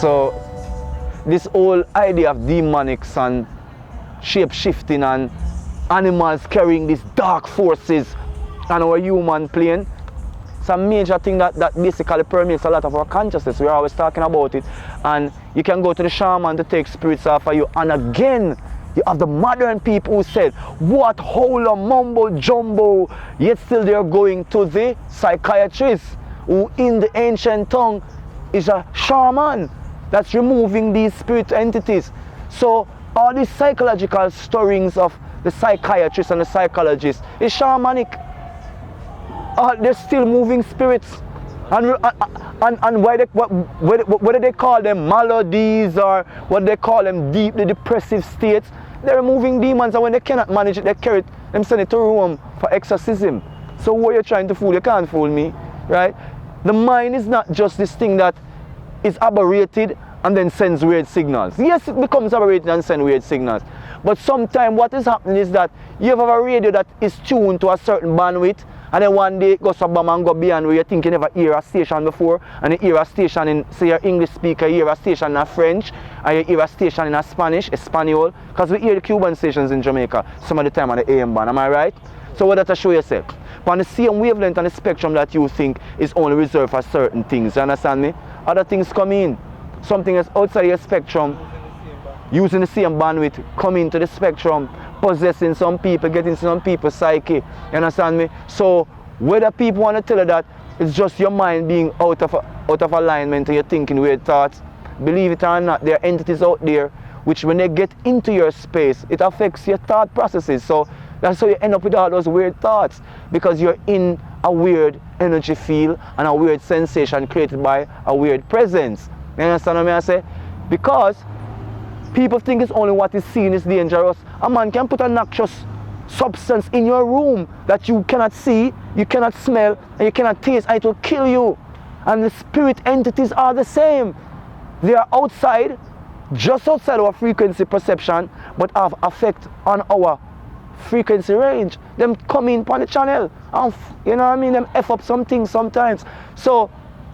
So this whole idea of demonics and shape-shifting and animals carrying these dark forces on our human plane, it's a major thing that basically permeates a lot of our consciousness. We're always talking about it. And you can go to the shaman to take spirits off of you. And again, you have the modern people who said, what whole of mumbo jumbo, yet still they're going to the psychiatrist, who in the ancient tongue is a shaman that's removing these spirit entities. So all these psychological stirrings of the psychiatrists and the psychologists is shamanic. They're still moving spirits. And why whether they call them maladies or what they call them deeply depressive states, they're removing demons, and when they cannot manage it, they carry it, them send it to Rome for exorcism. So who are you trying to fool? You can't fool me, right? The mind is not just this thing that is aberrated and then sends weird signals. Yes, it becomes aberrated and sends weird signals. But sometimes what is happening is that you have a radio that is tuned to a certain bandwidth, and then one day it goes up and go beyond where you think you never hear a station before, and you hear a station in, say you're English speaker, you hear a station in French, and you hear a station in Spanish, Espanol, because we hear the Cuban stations in Jamaica some of the time on the AM band, am I right? So what that to show yourself? But on the same wavelength and the spectrum that you think is only reserved for certain things, you understand me? Other things come in. Something that's outside your spectrum, using the same bandwidth, come into the spectrum, possessing some people, getting some people's psyche, you understand me? So whether people want to tell you that it's just your mind being out of alignment and you're thinking weird thoughts, believe it or not, there are entities out there which when they get into your space, it affects your thought processes. So that's how you end up with all those weird thoughts, because you're in a weird energy field and a weird sensation created by a weird presence. You understand what I say? Because people think it's only what is seen is dangerous. A man can put a noxious substance in your room that you cannot see, you cannot smell, and you cannot taste, and it will kill you. And the spirit entities are the same. They are outside, just outside our frequency perception, but have effect on our frequency range. Them come in on the channel, and you know what I mean, them F up some things sometimes. So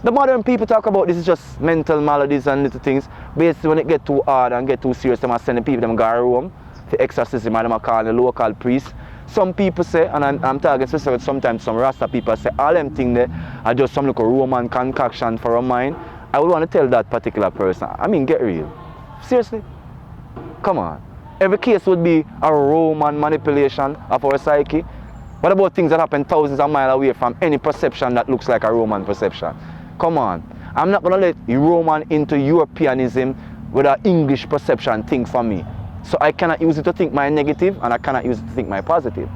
the modern people talk about this is just mental maladies and little things. Basically, when it get too hard and get too serious, they must send the people them go home for exorcism, and them call the local priest. Some people say, and I'm talking specifically sometimes some Rasta people say, all them things there are just some little Roman concoction for a mind. I would want to tell that particular person, I mean, get real. Seriously? Come on. Every case would be a Roman manipulation of our psyche. What about things that happen thousands of miles away from any perception that looks like a Roman perception? Come on. I'm not going to let Roman into Europeanism with an English perception thing for me. So I cannot use it to think my negative, and I cannot use it to think my positive.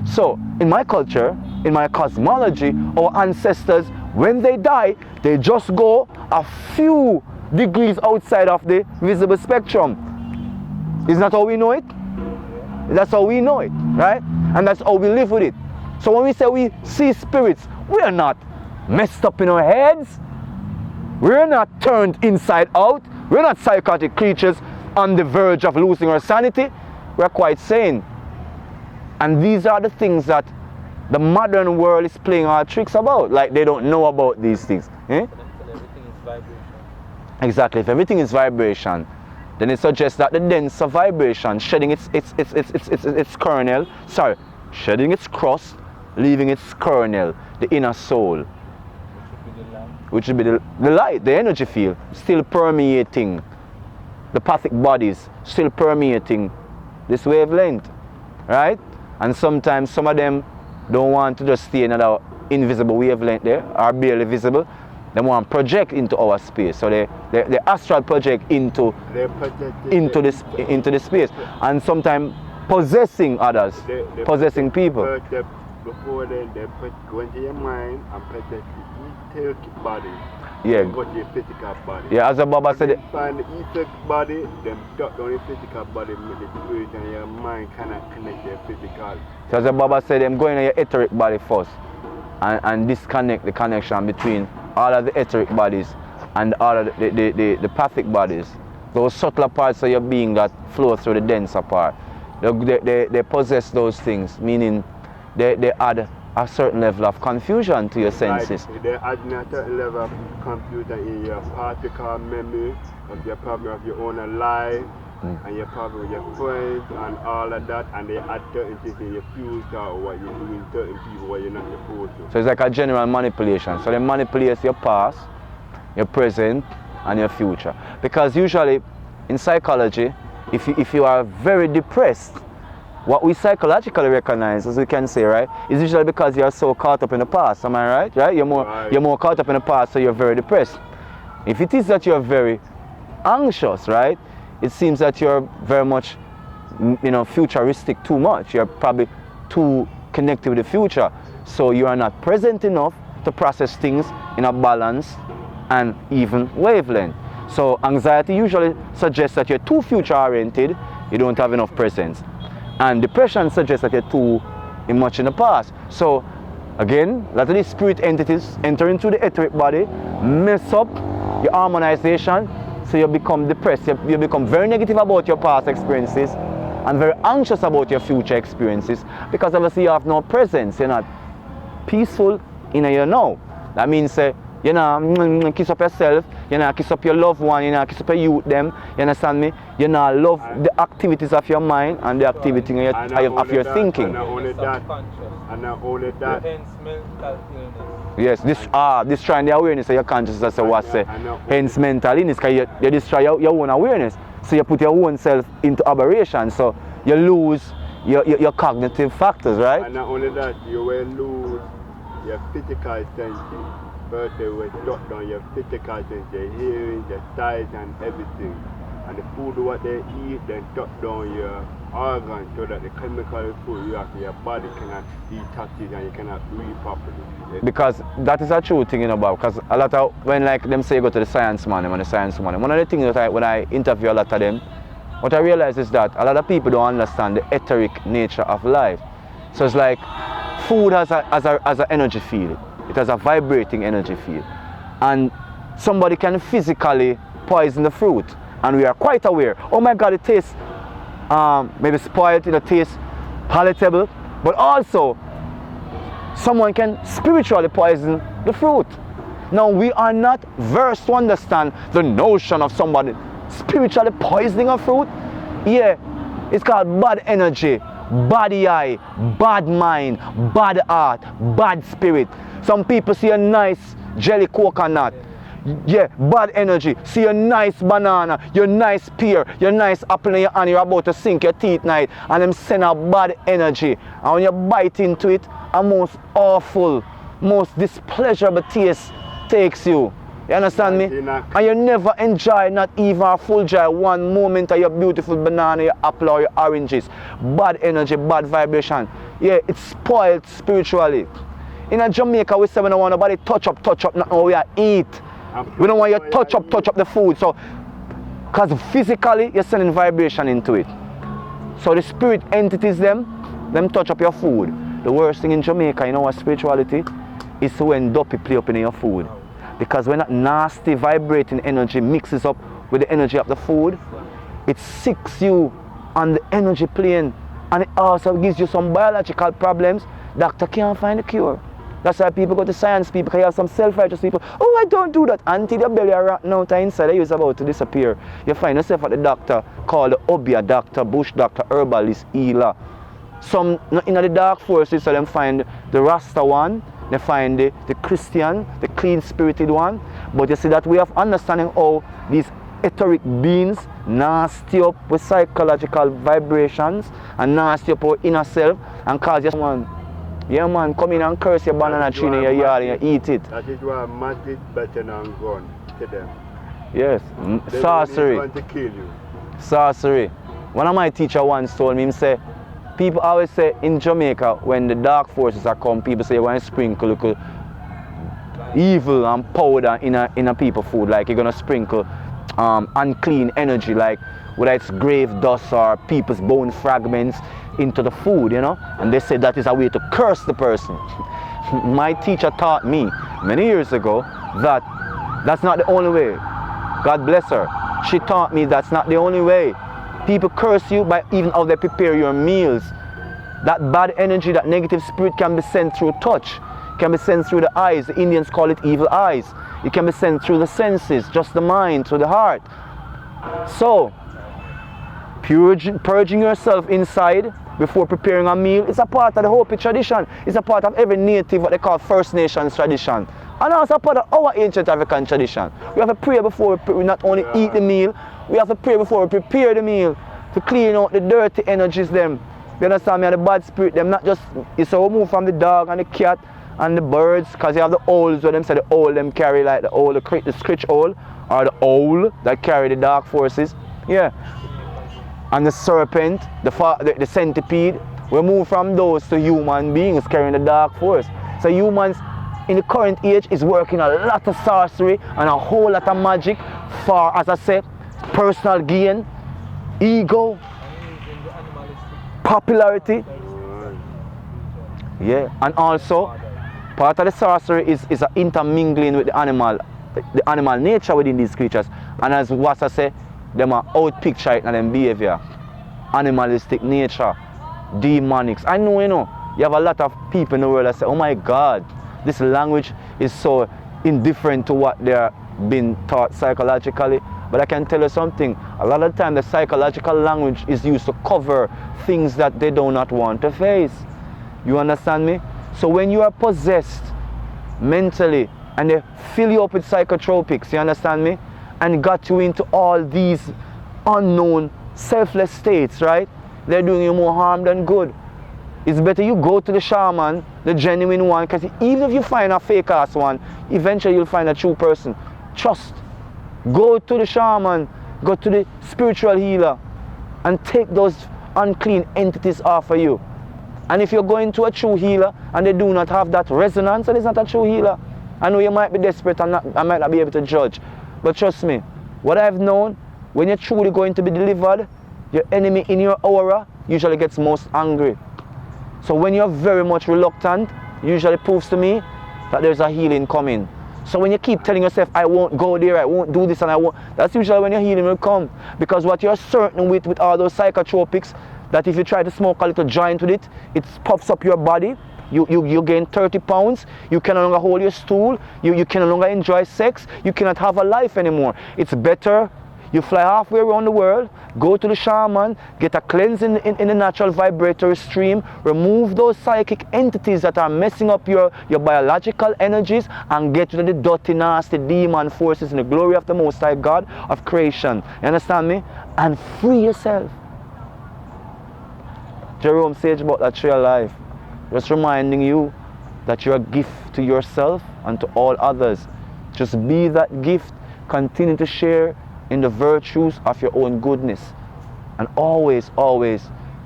So in my culture, in my cosmology, our ancestors, when they die, they just go a few degrees outside of the visible spectrum. Isn't that how we know it? That's how we know it, right? And that's how we live with it. So when we say we see spirits, we are not messed up in our heads. We're not turned inside out. We're not psychotic creatures on the verge of losing our sanity. We're quite sane. And these are the things that the modern world is playing our tricks about. Like they don't know about these things. Eh? Everything is vibration. Exactly. If everything is vibration, then it suggests that the denser vibration, shedding its kernel, shedding its crust, leaving its kernel, the inner soul, which would be the light, the energy field, still permeating the pathic bodies, still permeating this wavelength, right? And sometimes some of them don't want to just stay in another invisible wavelength there, or barely visible. They want to project into our space. So they astral project into the space, and sometimes possessing others, possessing people. Before they go into your mind and protect the etheric body. Yeah. Go to your physical body. Yeah, as a Baba said, find the etheric body, then talk down the physical body, with the spirit and your mind cannot connect your physical. So as a Baba said, them go in your etheric body first and disconnect the connection between all of the etheric bodies and all of the pathic bodies. Those subtler parts of your being that flow through the denser part. They possess those things, meaning they add a certain level of confusion to your senses. Like they add a certain level of confusion in your particle memory of your problem of your own life and your problem with your friends and all of that, and they add certain things in your future or what you're doing certain people what you're not supposed to. So it's like a general manipulation. So they manipulate your past, your present, and your future. Because usually in psychology, if you are very depressed, what we psychologically recognize, as we can say, right, is usually because you are so caught up in the past. Am I right? Right? You're more caught up in the past, so you're very depressed. If it is that you're very anxious, right, it seems that you're very much, futuristic too much. You're probably too connected with the future, so you are not present enough to process things in a balanced and even wavelength. So anxiety usually suggests that you're too future oriented, you don't have enough presence. And depression suggests that you're too much in the past. So again, a lot of these spirit entities enter into the etheric body, mess up your harmonization, so you become depressed. You become very negative about your past experiences and very anxious about your future experiences, because obviously you have no presence. You're not peaceful in your now. That means you know, kiss up yourself, you know, kiss up your loved one, you know, kiss up your youth them, you understand me? You know, love the activities of your mind and the activity of your thinking. And not only that, Hence mental illness. Yes, destroying the awareness of your consciousness, hence mental illness, because you destroy your own awareness. So you put your own self into aberration, so you lose your cognitive factors, right? And not only that, you will lose your physical senses. First they will shut down your physical sense, your hearing, your sight and everything. And the food what they eat, then shut down your organs so that the chemical food you have in your body cannot detox it and you cannot breathe properly. Because that is a true thing, you know, Bob. Because a lot of, when like them say go to the science man, one of the things that when I interview a lot of them, what I realize is that a lot of people don't understand the etheric nature of life. So it's like food has an energy field. It has a vibrating energy field. And somebody can physically poison the fruit. And we are quite aware, oh my God, it tastes maybe spoiled, it tastes palatable. But also, someone can spiritually poison the fruit. Now, we are not versed to understand the notion of somebody spiritually poisoning a fruit. Yeah, it's called bad energy, bad eye, bad mind, bad heart, bad spirit. Some people see a nice jelly coconut, yeah, bad energy. See a nice banana, your nice pear, your nice apple in your hand, you're about to sink your teeth night, and them send a bad energy. And when you bite into it, a most awful, most displeasurable taste takes you. You understand me? And you never enjoy, not even a full joy, one moment of your beautiful banana, your apple or your oranges. Bad energy, bad vibration. Yeah, it's spoiled spiritually. In Jamaica, we say we don't want nobody touch up, nothing we eat. We don't want you to touch up the food. So, because physically, you're sending vibration into it. So the spirit entities, them touch up your food. The worst thing in Jamaica, you know what spirituality is when dopey play up in your food. Because when that nasty vibrating energy mixes up with the energy of the food, it sicks you on the energy plane, and it also gives you some biological problems. Doctor can't find a cure. That's why people go to science people, because you have some self-righteous people. Oh, I don't do that. Until your belly are rotten out inside, you're about to disappear. You find yourself at the doctor called the Obia doctor, bush doctor, herbalist, healer. Some in the dark forces, so them find the Rasta one, they find the Christian, the clean-spirited one. But you see that we have understanding how these etheric beings nasty up with psychological vibrations and nasty up our inner self and cause you someone. Yeah man, come in and curse your banana tree in your yard and you eat it. That is why magic better than gun to them. Yes, They sorcery. want to kill you. Sorcery. One of my teachers once told me, he say, people always say in Jamaica, when the dark forces are come, people say you're going to sprinkle little evil and powder in a people's food. Like you're going to sprinkle unclean energy, like whether it's grave dust or people's bone fragments into the food, you know. And they say that is a way to curse the person. My teacher taught me many years ago that that's not the only way. God bless her. She taught me that's not the only way. People curse you by even how they prepare your meals. That bad energy, that negative spirit can be sent through touch, can be sent through the eyes. The Indians call it evil eyes. It can be sent through the senses, just the mind, through the heart. So, purging yourself inside before preparing a meal is a part of the Hopi tradition. It's a part of every native, what they call First Nations tradition. And also a part of our ancient African tradition. We have to pray before we not only eat the meal, we have to pray before we prepare the meal to clean out the dirty energies them. You understand me? And the bad spirit them, not just, it's all move from the dog and the cat and the birds, because you have the owls where them say the owl them carry like the owl, the screech owl, or the owl that carry the dark forces. Yeah. And the serpent, the centipede, we move from those to human beings carrying the dark force. So humans in the current age is working a lot of sorcery and a whole lot of magic for, as I said, personal gain, ego, popularity. Yeah, and also part of the sorcery is an intermingling with the animal nature within these creatures. And as Rasta say, them are outpicture it in them behavior. Animalistic nature, demonics. I know, you have a lot of people in the world that say, oh my God, this language is so indifferent to what they are being taught psychologically. But I can tell you something, a lot of the time the psychological language is used to cover things that they do not want to face. You understand me? So when you are possessed mentally and they fill you up with psychotropics, you understand me? And got you into all these unknown selfless states, right? They're doing you more harm than good. It's better you go to the shaman, the genuine one, because even if you find a fake ass one, eventually you'll find a true person. Trust. Go to the shaman, go to the spiritual healer, and take those unclean entities off of you. And if you're going to a true healer and they do not have that resonance, then it's not a true healer. I know you might be desperate and I might not be able to judge, but trust me, what I've known, when you're truly going to be delivered, your enemy in your aura usually gets most angry. So when you're very much reluctant, usually proves to me that there's a healing coming. So when you keep telling yourself, I won't go there, I won't do this, and I won't, that's usually when your healing will come. Because what you're certain with all those psychotropics, that if you try to smoke a little joint with it, it puffs up your body, you gain 30 pounds, you can no longer hold your stool, you can no longer enjoy sex, you cannot have a life anymore. It's better you fly halfway around the world, go to the shaman, get a cleanse in the natural vibratory stream, remove those psychic entities that are messing up your biological energies, and get rid of the dirty, nasty demon forces in the glory of the Most High God of creation. You understand me? And free yourself. Jerome Sage about that tree of life. Just reminding you that you're a gift to yourself and to all others. Just be that gift. Continue to share in the virtues of your own goodness, and always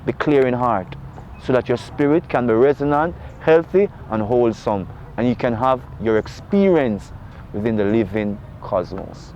be clear in heart, so that your spirit can be resonant, healthy and wholesome, and you can have your experience within the living cosmos.